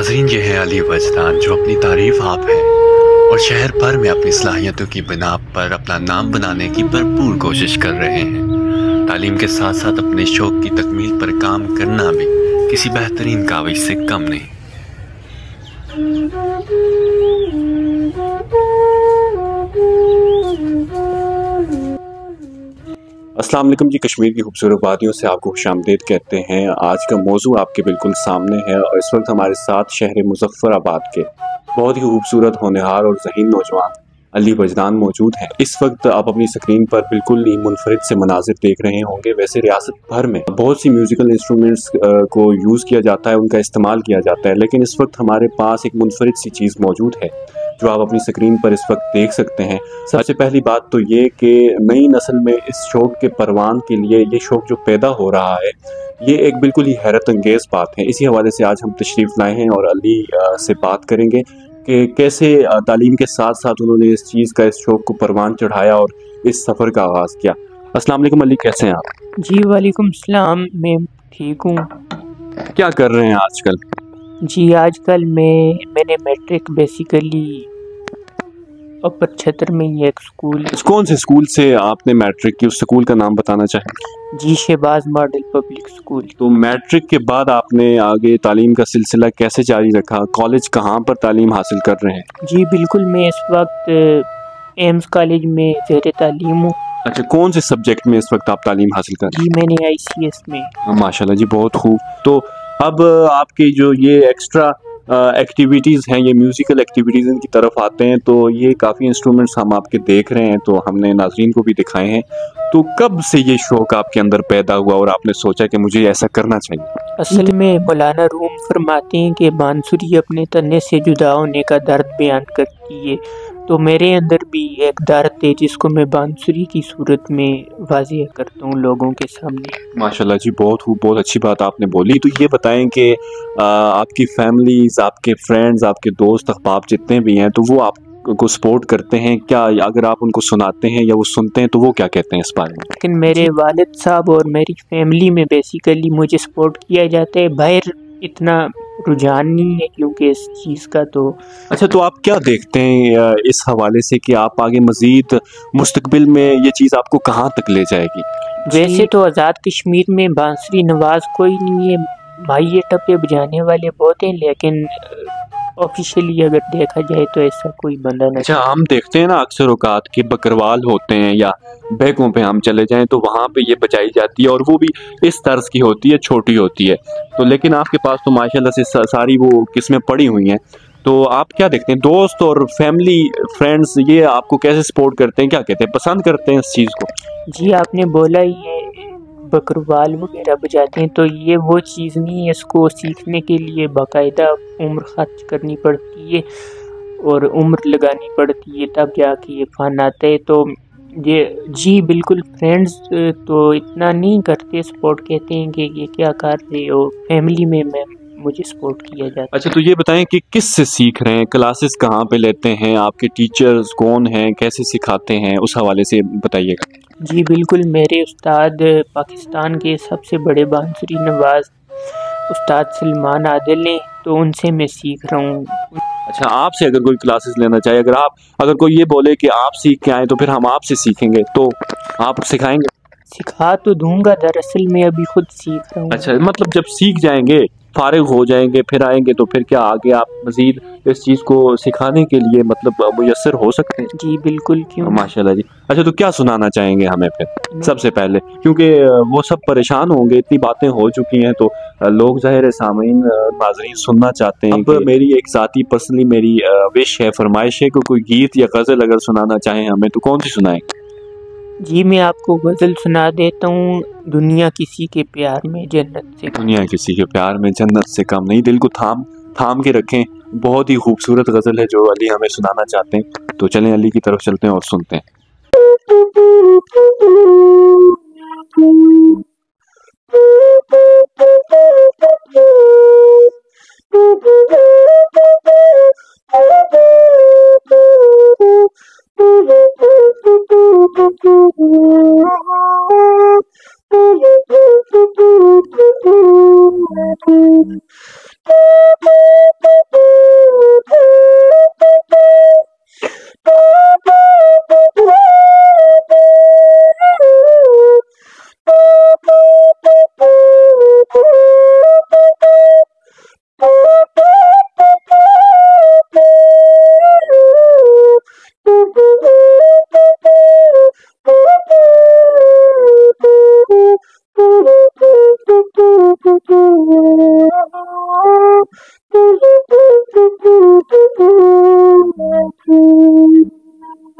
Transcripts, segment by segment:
नाज़रीन, ये है अली वजदान जो अपनी तारीफ आप है और शहर भर में अपनी सलाहियतों की बिना पर अपना नाम बनाने की भरपूर कोशिश कर रहे हैं। तालीम के साथ साथ अपने शौक़ की तकमील पर काम करना भी किसी बेहतरीन काविश से कम नहीं। अस्सलाम वालेकुम जी। कश्मीर की खूबसूरत वादियों से आपको खुशामदीद कहते हैं। आज का मौजू आपके बिल्कुल सामने है और इस वक्त हमारे साथ शहर मुज़फ़्फ़राबाद के बहुत ही खूबसूरत होनहार और ज़हीन नौजवान अली वजदान मौजूद हैं। इस वक्त आप अपनी स्क्रीन पर बिल्कुल ही मुनफरिद से मनाज़िर देख रहे होंगे। वैसे रियासत भर में बहुत सी म्यूज़िकल इंस्ट्रूमेंट्स को यूज़ किया जाता है, उनका इस्तेमाल किया जाता है, लेकिन इस वक्त हमारे पास एक मुनफरिद सी चीज़ मौजूद है जो आप अपनी स्क्रीन पर इस वक्त देख सकते हैं। सबसे पहली बात तो ये कि नई नस्ल में इस शौक़ के परवान के लिए ये शौक़ जो पैदा हो रहा है ये एक बिल्कुल ही हैरत अंगेज़ बात है। इसी हवाले से आज हम तशरीफ़ लाए हैं और अली से बात करेंगे कि कैसे तालीम के साथ साथ उन्होंने इस चीज़ का, इस शौक़ को परवान चढ़ाया और इस सफ़र का आगाज़ किया। अस्सलाम वालेकुम अली, कैसे हैं आप? जी वालेकुम सलाम, मैं ठीक हूँ। क्या कर रहे हैं आजकल? जी आजकल मैंने मैट्रिक बेसिकली अपर छतर में ही एक स्कूल। कौन से स्कूल से आपने मैट्रिक की? उस स्कूल का नाम बताना चाहेंगे? जी शहबाज मॉडल पब्लिक स्कूल। तो मैट्रिक के बाद आपने आगे तालीम का सिलसिला कैसे जारी रखा? कॉलेज कहाँ पर तालीम हासिल कर रहे हैं? जी बिल्कुल, मैं इस वक्त एम्स कॉलेज में ज़ेर तालीम हूँ। अच्छा, कौन से सब्जेक्ट में इस वक्त आप तालीम हासिल कर रहे हैं? जी मैंने ICS में। माशाल्लाह जी, बहुत खूब। तो अब आपकी जो ये एक्स्ट्रा एक्टिविटीज़ हैं, ये म्यूज़िकल एक्टिविटीज़ की तरफ आते हैं, तो ये काफ़ी इंस्ट्रूमेंट्स हम आपके देख रहे हैं, तो हमने नाज़रीन को भी दिखाए हैं। तो कब से ये शौक़ आपके अंदर पैदा हुआ और आपने सोचा कि मुझे ऐसा करना चाहिए? असल में मौलाना रूम फरमाते हैं कि बांसुरी अपने तने से जुदा होने का दर्द बयान करती है, तो मेरे अंदर भी एक दर्द है जिसको मैं बांसुरी की सूरत में वाज़ेह करता हूँ लोगों के सामने। माशाल्लाह जी, बहुत खूब, बहुत अच्छी बात आपने बोली। तो ये बताएं कि आपकी फैमिलीज़, आपके फ्रेंड्स, आपके दोस्त अहबाब जितने भी हैं, तो वो आपको सपोर्ट करते हैं क्या? अगर आप उनको सुनाते हैं या वो सुनते हैं तो वो क्या कहते हैं इस बारे में? लेकिन मेरे वालिद साहब और मेरी फैमिली में बेसिकली मुझे सपोर्ट किया जाता है, बाहर इतना रुझान नहीं है क्योंकि इस चीज़ का। तो अच्छा, तो आप क्या देखते हैं इस हवाले से कि आप आगे मज़ीद मुस्तकबिल में ये चीज़ आपको कहाँ तक ले जाएगी? वैसे तो आज़ाद कश्मीर में बांसुरी नवाज कोई नहीं है, भाई टप्पे बजाने वाले बहुत हैं, लेकिन ऑफिशियली अगर देखा जाए तो ऐसा कोई बंदा नहीं। अच्छा, हम देखते हैं ना अक्सर औकात के बकरवाल होते हैं या बैकों पे हम चले जाएं तो वहाँ पे ये बजाई जाती है और वो भी इस तर्ज की होती है, छोटी होती है। तो लेकिन आपके पास तो माशाल्लाह से सारी वो किस्में पड़ी हुई हैं। तो आप क्या देखते हैं, दोस्त और फैमिली फ्रेंड्स ये आपको कैसे सपोर्ट करते हैं, क्या कहते हैं, पसंद करते हैं इस चीज़ को? जी आपने बोला ये बकरवाल वगैरह बजाते हैं, तो ये वो चीज़ नहीं है, इसको सीखने के लिए बाकायदा उम्र खर्च करनी पड़ती है और उम्र लगानी पड़ती है, तब जाके ये फन आता है। तो ये जी बिल्कुल, फ्रेंड्स तो इतना नहीं करते सपोर्ट, कहते हैं कि ये क्या कर रहे हो। फैमिली में मुझे सपोर्ट किया जाता है। अच्छा, तो ये बताएं कि किस से सीख रहे हैं, क्लासेस कहाँ पे लेते हैं, आपके टीचर्स कौन हैं, कैसे सिखाते हैं, उस हवाले से बताइएगा। जी बिल्कुल, मेरे उस्ताद पाकिस्तान के सबसे बड़े बांसुरी नवाज उस्ताद सलमान आदिल हैं, तो उनसे मैं सीख रहा हूँ। अच्छा, आपसे अगर कोई क्लासेस लेना चाहे, अगर कोई ये बोले कि आप सीख के आए तो फिर हम आपसे सीखेंगे, तो आप सिखाएंगे? सिखा तो दूंगा, दरअसल मैं अभी खुद सीख रहा हूँ। अच्छा, मतलब जब सीख जाएंगे, फारिग हो जाएंगे, फिर आएंगे तो फिर क्या आगे आप मजीद इस चीज़ को सिखाने के लिए मतलब मुयस्सर हो सकते हैं? जी बिल्कुल, क्यों। माशाल्लाह जी। अच्छा, तो क्या सुनाना चाहेंगे हमें फिर सबसे पहले, क्योंकि वो सब परेशान होंगे, इतनी बातें हो चुकी हैं, तो लोग ज़ाहिर है सामीन नाज़रीन सुनना चाहते हैं। अब मेरी एक ज़ाती पर्सनली मेरी विश है, फरमाइश है कि कोई गीत या गज़ल अगर सुनाना चाहें हमें तो कौन सी सुनाएंगे? जी मैं आपको गज़ल सुना देता हूँ। दुनिया किसी के प्यार में जन्नत से कम। दुनिया किसी के प्यार में जन्नत से कम नहीं, दिल को थाम के रखें। बहुत ही खूबसूरत गज़ल है जो अली हमें सुनाना चाहते हैं, तो चलें अली की तरफ चलते हैं और सुनते हैं।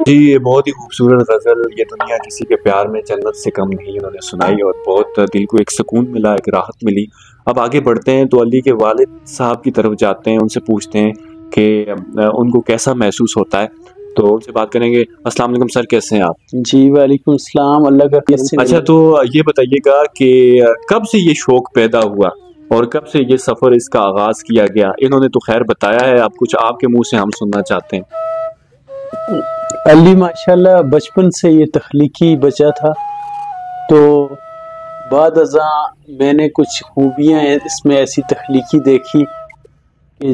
جی یہ بہت ہی خوبصورت غزل، یہ دنیا کسی کے پیار میں جنت سے کم نہیں، انہوں نے سنائی اور بہت دل کو ایک سکون ملا، ایک راحت ملی۔ اب آگے بڑھتے ہیں تو علی کے والد صاحب کی طرف جاتے ہیں، ان سے پوچھتے ہیں کہ ان کو کیسا محسوس ہوتا ہے، تو ان سے بات کریں گے۔ السلام علیکم سر، کیسے ہیں آپ؟ جی وعلیکم السلام، اللہ کا خیر سے۔ اچھا تو یہ بتائیے گا کہ کب سے یہ شوق پیدا ہوا اور کب سے یہ سفر اس کا آغاز کیا گیا؟ انہوں نے تو خیر بتایا ہے، اب کچھ آپ کے منہ سے ہم سننا چاہتے ہیں۔ علی ماشاءاللہ بچپن سے یہ تخلیقی بچہ تھا، تو بعد ازاں میں نے کچھ خوبیاں اس میں ایسی تخلیقی دیکھی کہ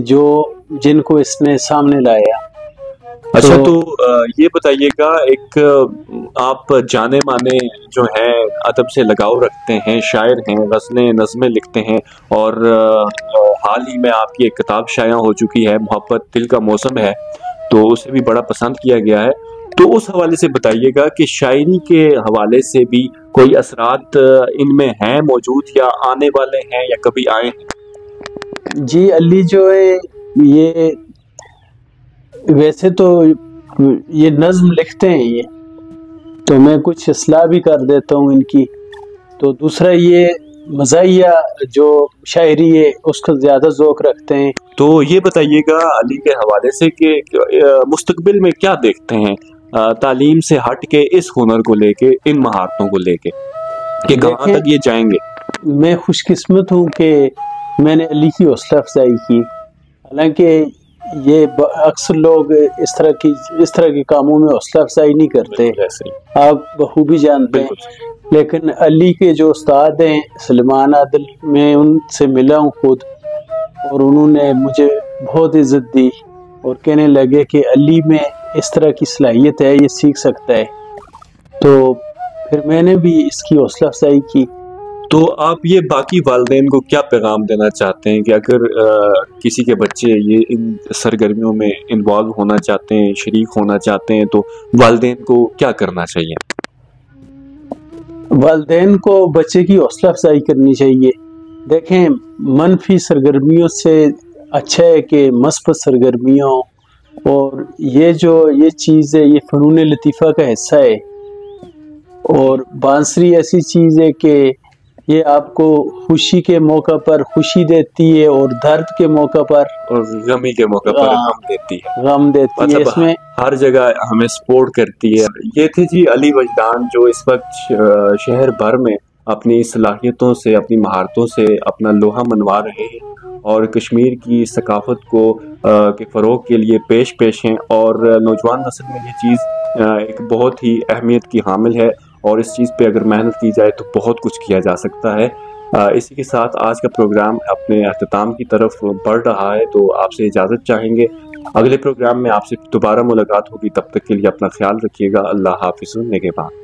جن کو اس نے سامنے لایا۔ اچھا تو یہ بتائیے گا، ایک آپ جانے مانے جو ہیں ادب سے لگاؤ رکھتے ہیں، شاعر ہیں، غزلیں نظمیں لکھتے ہیں، اور حال ہی میں آپ کی ایک کتاب شائع ہو چکی ہے، محبت دل کا موسم ہے، تو اسے بھی بڑا پسند کیا گیا ہے، تو اس حوالے سے بتائیے گا کہ شاعری کے حوالے سے بھی کوئی اثرات ان میں ہیں موجود یا آنے والے ہیں یا کبھی آئے ہیں؟ جی علی جو ہے یہ ویسے تو یہ نظم لکھتے ہیں، یہ تو میں کچھ اصلاح بھی کر دیتا ہوں ان کی، تو دوسرا یہ مزاحیہ جو شاعری ہے اس کا زیادہ ذوق رکھتے ہیں۔ تو یہ بتائیے گا علی کے حوالے سے کہ مستقبل میں کیا دیکھتے ہیں تعلیم سے ہٹ کے اس ہنر کو لے کے، ان مہارتوں کو لے کے، کہ کہاں تک یہ جائیں گے؟ میں خوش قسمت ہوں کہ میں نے علی کی حوصلہ افزائی کی، حالانکہ یہ اکثر لوگ اس طرح کے کاموں میں حوصلہ افزائی نہیں کرتے، آپ بخوبی جانتے ہیں، لیکن علی کے جو استاد ہیں سلیمان عادل، میں ان سے ملا ہوں خود، اور انہوں نے مجھے بہت عزت دی اور کہنے لگے کہ علی میں اس طرح کی صلاحیت ہے، یہ سیکھ سکتا ہے، تو پھر میں نے بھی اس کی حوصلہ افزائی کی۔ تو آپ یہ باقی والدین کو کیا پیغام دینا چاہتے ہیں کہ اگر کسی کے بچے یہ ان سرگرمیوں میں انوالو ہونا چاہتے ہیں، شریک ہونا چاہتے ہیں، تو والدین کو کیا کرنا چاہیے؟ والدین کو بچے کی حوصلہ افزائی کرنی چاہیے۔ دیکھیں منفی سرگرمیوں سے اچھا ہے کہ مثبت سرگرمیوں، اور یہ چیز ہے، یہ فنون لطیفہ کا حصہ ہے، اور بانسری ایسی چیز ہے کہ یہ آپ کو خوشی کے موقع پر خوشی دیتی ہے اور درد کے موقع پر اور غمی کے موقع پر غم دیتی ہے، غم دیتی ہے، اس میں ہر جگہ ہمیں سپورٹ کرتی ہے۔ یہ تھے جی علی وجدان، جو اس وقت شہر بھر میں اپنی صلاحیتوں سے، اپنی مہارتوں سے اپنا لوہا منوا رہے ہیں اور کشمیر کی ثقافت کو کے فروغ کے لیے پیش ہیں، اور نوجوان نسل میں یہ چیز ایک بہت ہی اہمیت کی حامل ہے، اور اس چیز پہ اگر محنت کی جائے تو بہت کچھ کیا جا سکتا ہے۔ اسی کے ساتھ آج کا پروگرام اپنے اختتام کی طرف بڑھ رہا ہے، تو آپ سے اجازت چاہیں گے، اگلے پروگرام میں آپ سے دوبارہ ملاقات ہوگی، تب تک کے لیے اپنا خیال رکھیے گا، اللہ حافظ، نگہبان۔